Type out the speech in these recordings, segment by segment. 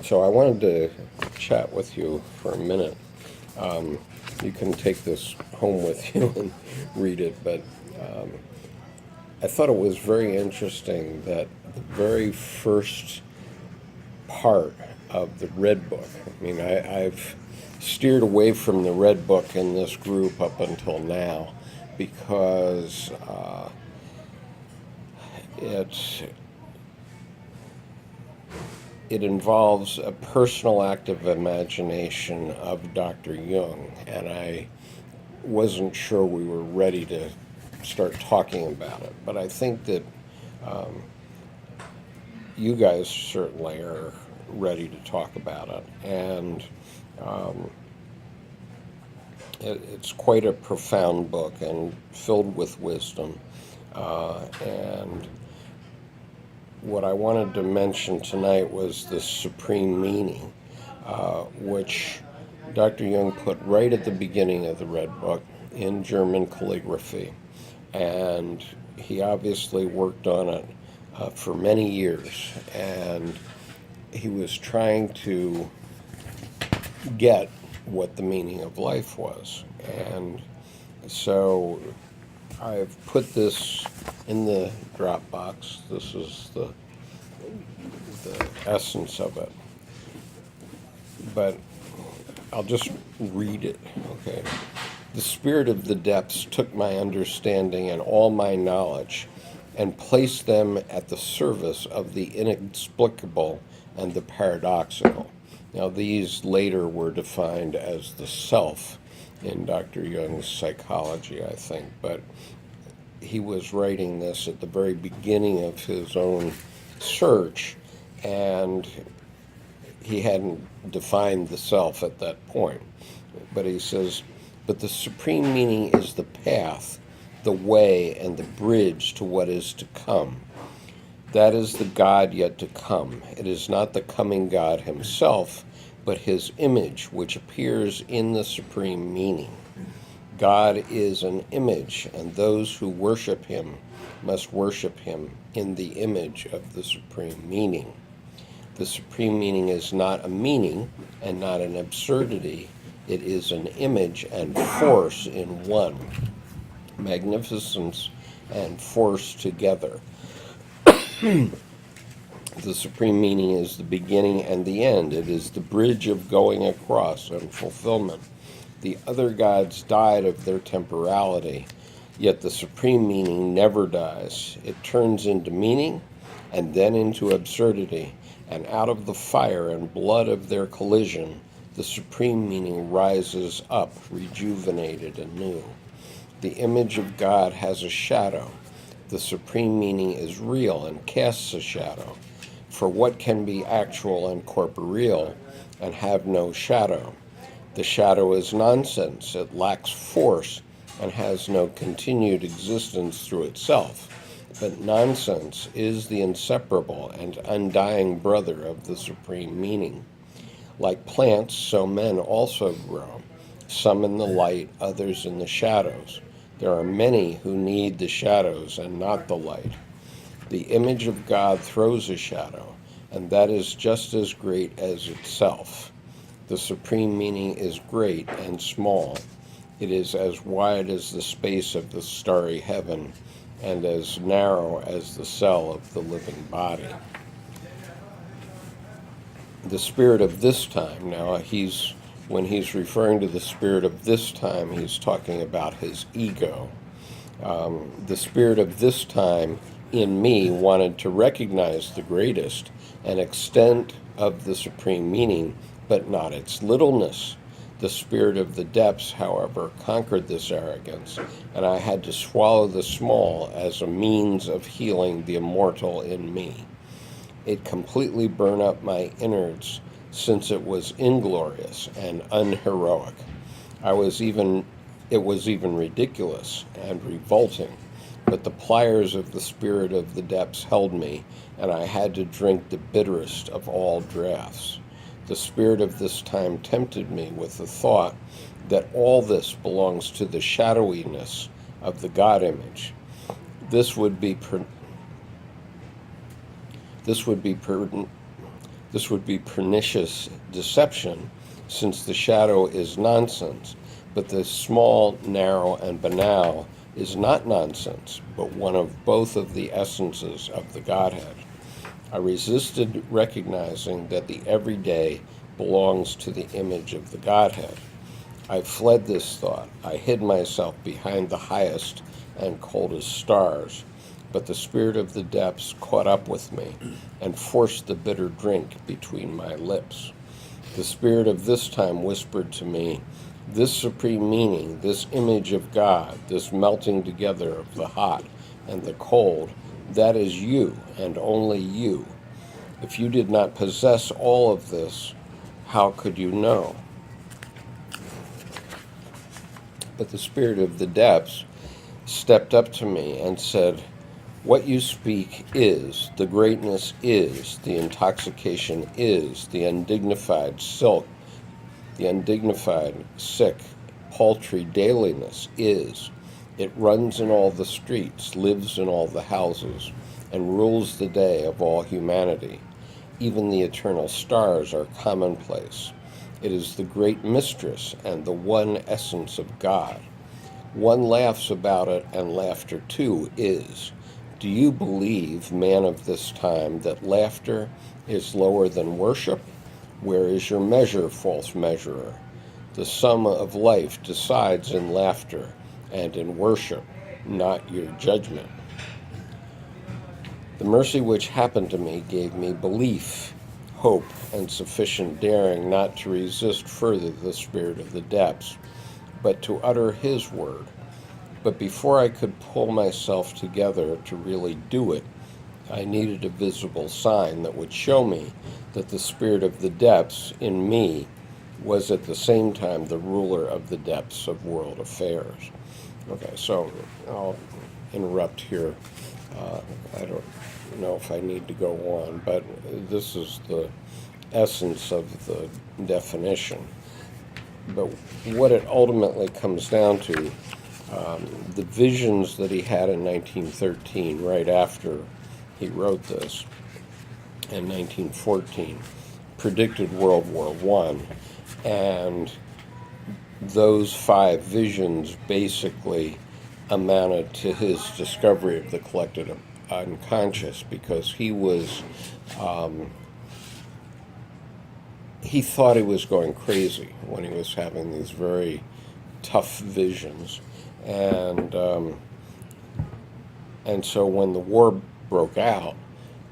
So I wanted to chat with you for a minute. You can take this home with you and read it, but I thought it was very interesting that the very first part of the Red Book, I mean, I've steered away from the Red Book in this group up until now because it involves a personal act of imagination of Dr. Jung, and I wasn't sure we were ready to start talking about it. But I think that you guys certainly are ready to talk about it, and it's quite a profound book and filled with wisdom. And what I wanted to mention tonight was the supreme meaning, which Dr. Jung put right at the beginning of the Red Book in German calligraphy. And he obviously worked on it for many years. And he was trying to get what the meaning of life was. And so I've put this in the Dropbox. This is the essence of it. But I'll just read it, okay? The spirit of the depths took my understanding and all my knowledge and placed them at the service of the inexplicable and the paradoxical. Now, these later were defined as the self in Dr. Jung's psychology, I think, but he was writing this at the very beginning of his own search, and he hadn't defined the self at that point. But he says, but the supreme meaning is the path, the way, and the bridge to what is to come. That is the God yet to come. It is not the coming God himself, but his image, which appears in the supreme meaning. God is an image, and those who worship him must worship him in the image of the supreme meaning. The supreme meaning is not a meaning and not an absurdity. It is an image and force in one. Magnificence and force together. The supreme meaning is the beginning and the end. It is the bridge of going across and fulfillment. The other gods died of their temporality, yet the supreme meaning never dies. It turns into meaning and then into absurdity, and out of the fire and blood of their collision, the supreme meaning rises up, rejuvenated anew. The image of God has a shadow. The supreme meaning is real and casts a shadow. For what can be actual and corporeal and have no shadow? The shadow is nonsense. It lacks force and has no continued existence through itself. But nonsense is the inseparable and undying brother of the supreme meaning. Like plants, so men also grow, some in the light, others in the shadows. There are many who need the shadows and not the light. The image of God throws a shadow, and that is just as great as itself. The supreme meaning is great and small. It is as wide as the space of the starry heaven and as narrow as the cell of the living body. The spirit of this time, now when he's referring to the spirit of this time, he's talking about his ego. The spirit of this time in me wanted to recognize the greatest and extent of the supreme meaning, but not its littleness. The spirit of the depths, however, conquered this arrogance, and I had to swallow the small as a means of healing the immortal in me. It completely burned up my innards, since it was inglorious and unheroic. It was even ridiculous and revolting, but the pliers of the spirit of the depths held me, and I had to drink the bitterest of all draughts. The spirit of this time tempted me with the thought that all this belongs to the shadowiness of the God image. This would be This would be pernicious deception, since the shadow is nonsense, but the small, narrow, and banal is not nonsense, but one of both of the essences of the Godhead. I resisted recognizing that the everyday belongs to the image of the Godhead. I fled this thought. I hid myself behind the highest and coldest stars. But the spirit of the depths caught up with me and forced the bitter drink between my lips. The spirit of this time whispered to me, this supreme meaning, this image of God, this melting together of the hot and the cold, that is you and only you. If you did not possess all of this, how could you know? But the spirit of the depths stepped up to me and said, what you speak is, the greatness is, the intoxication is, the undignified silk, the undignified, sick, paltry dailiness is. It runs in all the streets, lives in all the houses, and rules the day of all humanity. Even the eternal stars are commonplace. It is the great mistress and the one essence of God. One laughs about it, and laughter too is. Do you believe, man of this time, that laughter is lower than worship? Where is your measure, false measurer? The sum of life decides in laughter and in worship, not your judgment. The mercy which happened to me gave me belief, hope, and sufficient daring not to resist further the spirit of the depths, but to utter his word. But before I could pull myself together to really do it, I needed a visible sign that would show me that the spirit of the depths in me was at the same time the ruler of the depths of world affairs. Okay, so I'll interrupt here. I don't know if I need to go on, but this is the essence of the definition. But what it ultimately comes down to, the visions that he had in 1913, right after he wrote this, in 1914, predicted World War I, and those 5 visions basically amounted to his discovery of the collective unconscious, because he thought he was going crazy when he was having these very tough visions. And so when the war broke out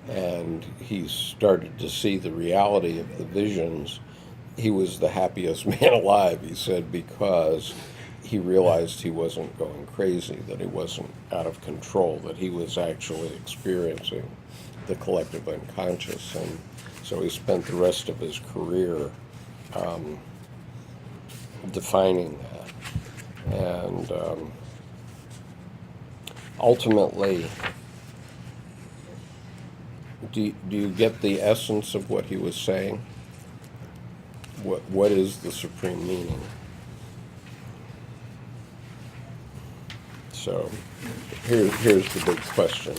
and he started to see the reality of the visions, he was the happiest man alive, he said, because he realized he wasn't going crazy, that he wasn't out of control, that he was actually experiencing the collective unconscious. And so he spent the rest of his career defining that. And ultimately, do you get the essence of what he was saying? What is the supreme meaning? So here's the big question.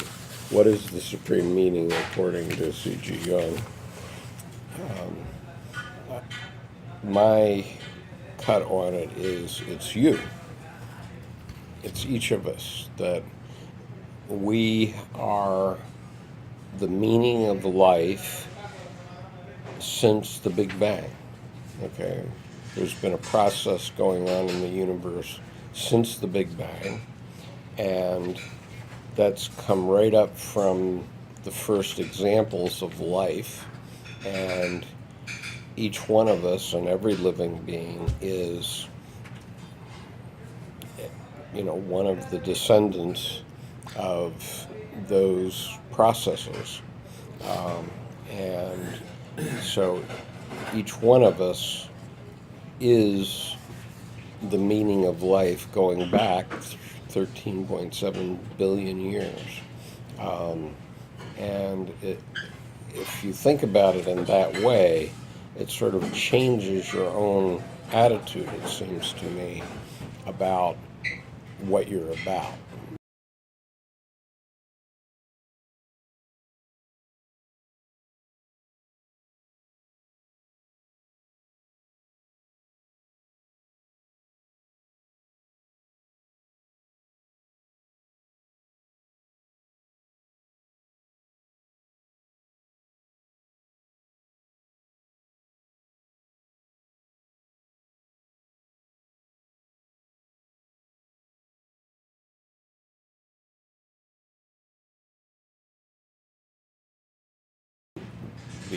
What is the supreme meaning according to C.G. Jung? My cut on it is, it's you. It's each of us, that we are the meaning of life since the Big Bang. Okay, there's been a process going on in the universe since the Big Bang, and that's come right up from the first examples of life, and each one of us and every living being is, one of the descendants of those processes. And so each one of us is the meaning of life going back 13.7 billion years. And if you think about it in that way, it sort of changes your own attitude, it seems to me, about what you're about.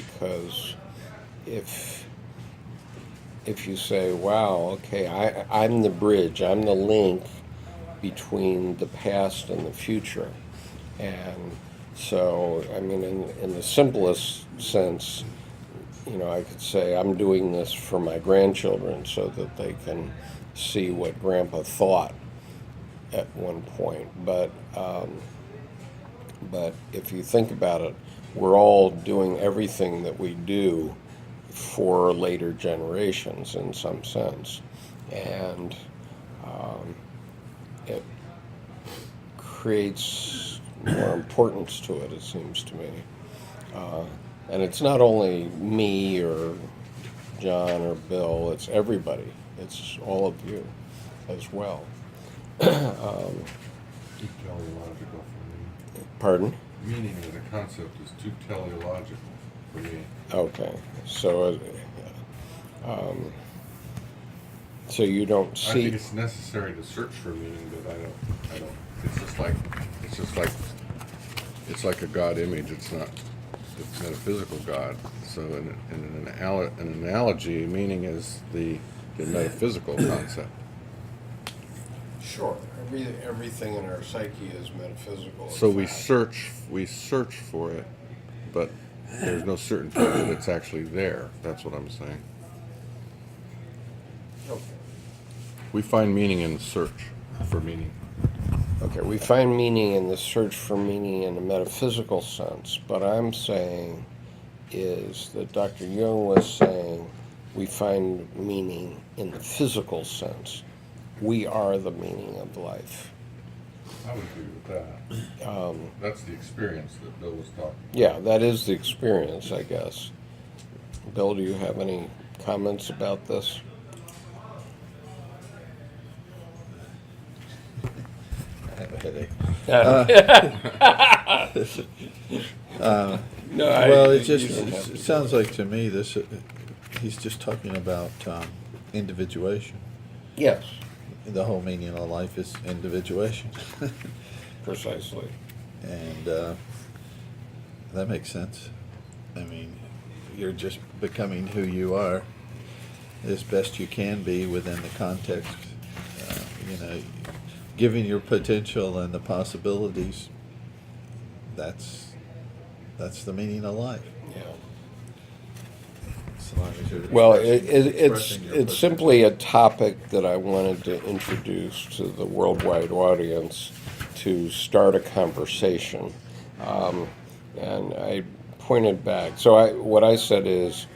because if you say, wow, okay, I'm the bridge, I'm the link between the past and the future. And so, I mean, in the simplest sense, I could say I'm doing this for my grandchildren so that they can see what Grandpa thought at one point. But if you think about it, we're all doing everything that we do for later generations in some sense. And it creates more importance to it, it seems to me. And it's not only me or John or Bill, it's everybody. It's all of you as well. Too teleological for me. Pardon? Meaning as a concept is too teleological for me. Okay. So you don't see. I think it's necessary to search for meaning, but I don't. It's like a God image. It's not. It's metaphysical God. So in an analogy, meaning is the metaphysical concept. Sure. Everything in our psyche is metaphysical. So we search for it, but there's no certainty that it's actually there. That's what I'm saying. Okay. We find meaning in the search for meaning. Okay, we find meaning in the search for meaning in a metaphysical sense, but I'm saying is that Dr. Jung was saying we find meaning in the physical sense. We are the meaning of life. I would agree with that. That's the experience that Bill was talking about. Yeah, that is the experience, I guess. Bill, do you have any comments about this? I have a headache. No, Well, it sounds like to me he's just talking about individuation. Yes, The whole meaning of life is individuation, precisely. and that makes sense. I mean, you're just becoming who you are as best you can be within the context. Giving your potential and the possibilities. That's the meaning of life. Yeah. As long as you're Well, expressing your it's simply a topic that I wanted to introduce to the worldwide audience to start a conversation, and I pointed back. So what I said is,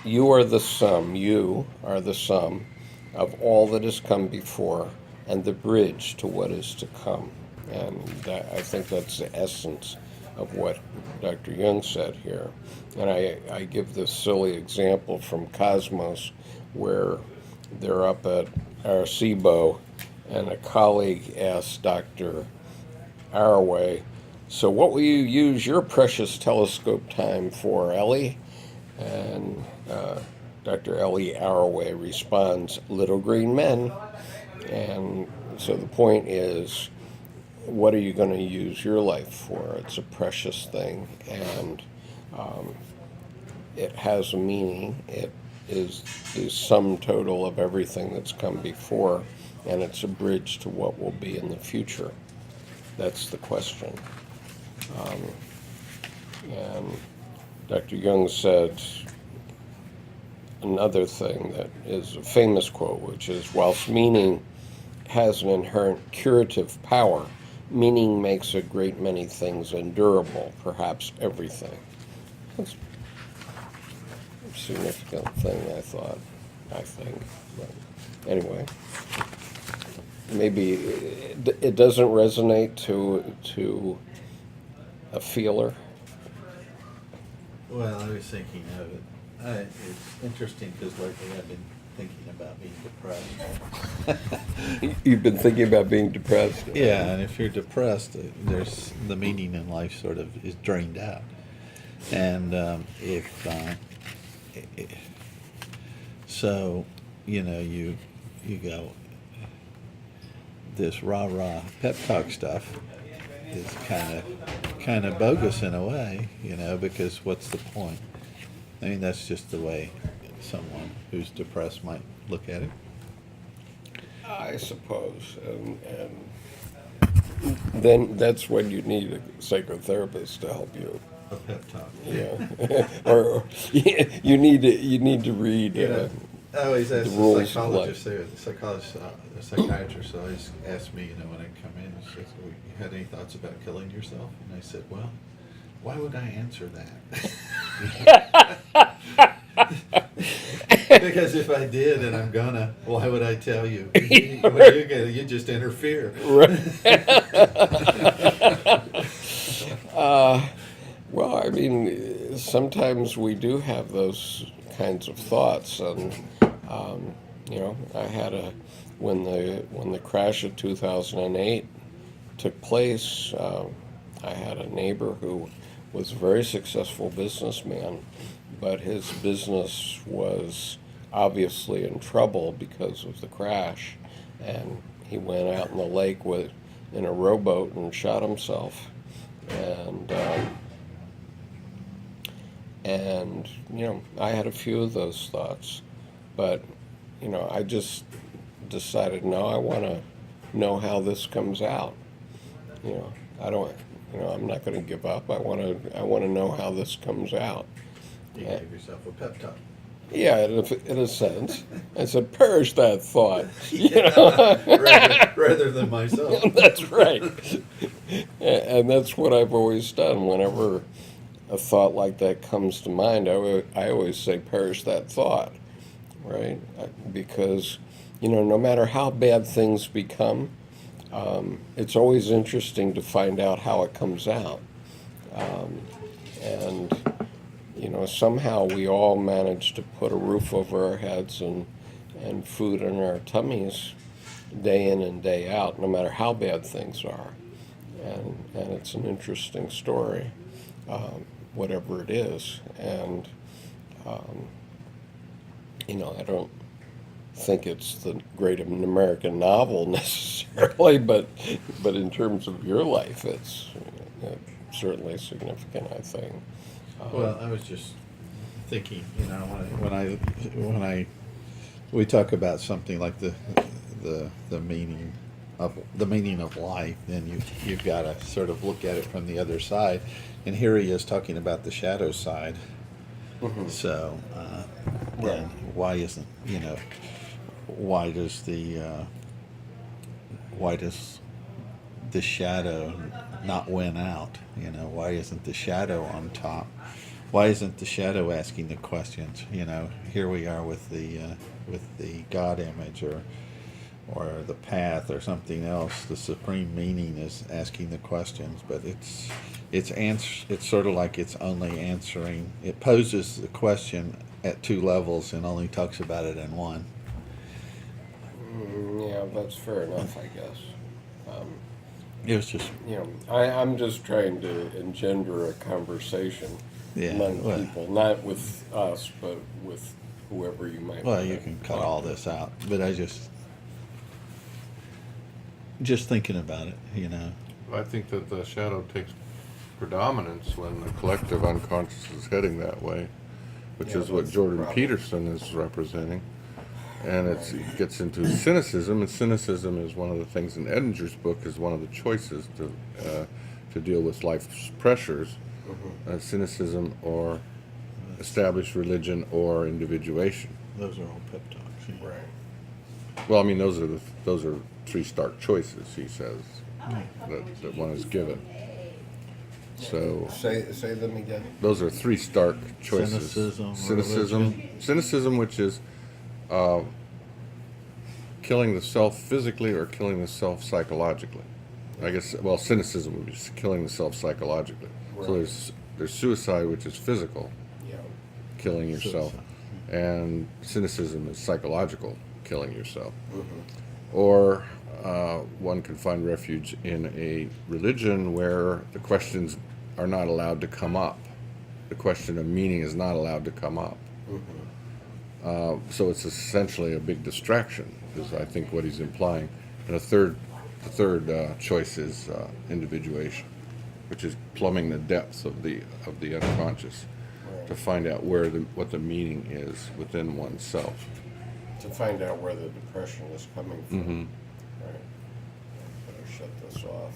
you are the sum. You are the sum of all that has come before, and the bridge to what is to come. And I think that's the essence of what Dr. Jung said here. And I give this silly example from Cosmos, where they're up at Arecibo, and a colleague asked Dr. Arroway, so what will you use your precious telescope time for, Ellie? And Dr. Ellie Arroway responds, little green men. And so the point is, what are you going to use your life for? It's a precious thing, and it has a meaning. It is the sum total of everything that's come before, and it's a bridge to what will be in the future. That's the question. And Dr. Jung said another thing that is a famous quote, which is, whilst meaning has an inherent curative power, meaning makes a great many things endurable, perhaps everything. That's a significant thing, I think. But anyway, maybe it doesn't resonate to a feeler. Well, I was thinking of it. It's interesting because lately I've been thinking about being depressed. You've been thinking about being depressed? Yeah, and if you're depressed, there's the meaning in life sort of is drained out. And so, you go, this rah-rah pep talk stuff is kind of bogus in a way, because what's the point? I mean, that's just the way someone who's depressed might look at it. I suppose, and then that's when you need a psychotherapist to help you. A pep talk. Yeah, or you need to read. You know, I always ask The the rules of psychologist there, the psychiatrist always asks me, when I come in, she says, well, you had any thoughts about killing yourself? And I said, well, why would I answer that? Because if I did, and I'm gonna, why would I tell you? You just interfere. Well, I mean, sometimes we do have those kinds of thoughts, and I had when the crash of 2008 took place. I had a neighbor who was a very successful businessman, but his business was obviously in trouble because of the crash, and he went out in the lake in a rowboat and shot himself, and I had a few of those thoughts, but I just decided, no, I want to know how this comes out. I don't. I'm not going to give up. I want to know how this comes out. You gave yourself a pep talk. Yeah, in a sense. I said, perish that thought. rather than myself. That's right. And that's what I've always done. Whenever a thought like that comes to mind, I always say, perish that thought, right? Because, no matter how bad things become, it's always interesting to find out how it comes out. And somehow we all manage to put a roof over our heads and food in our tummies day in and day out, no matter how bad things are. And it's an interesting story, whatever it is. And, I don't think it's the great American novel necessarily, but in terms of your life, it's certainly significant, I think. Well, I was just thinking, when we talk about something like the meaning of life, then you've got to sort of look at it from the other side. And here he is talking about the shadow side. Mm-hmm. So, then why isn't why does the shadow not win out? Why isn't the shadow on top? Why isn't the shadow asking the questions? Here we are with the God image or the path or something else. The supreme meaning is asking the questions, but it's sort of like it's only answering. It poses the question at two levels and only talks about it in one. Yeah, that's fair enough, I guess. It was just I'm just trying to engender a conversation among people, not with us, but with whoever you might. Well, you can cut all this out, but I just thinking about it, I think that the shadow takes predominance when the collective unconscious is heading that way, which is what Jordan Peterson is representing. And it gets into cynicism, and cynicism is one of the things in Edinger's book is one of the choices to deal with life's pressures. Mm-hmm. Cynicism or established religion or individuation. Those are all pep talks. Yeah. Right. Well, I mean, those are three stark choices, he says, that one is given. So say them again. those are three stark choices. Cynicism, which is killing the self physically or killing the self psychologically. I guess, well, cynicism would be killing the self psychologically. Right. So there's suicide, which is physical, killing yourself, and cynicism is psychological, killing yourself. Mm-hmm. Or one can find refuge in a religion where the questions are not allowed to come up. The question of meaning is not allowed to come up. Mm-hmm. So it's essentially a big distraction, is I think what he's implying. And the third choice is individuation, which is plumbing the depths of the unconscious. to find out what the meaning is within oneself. To find out where the depression is coming from. Right. Better shut this off.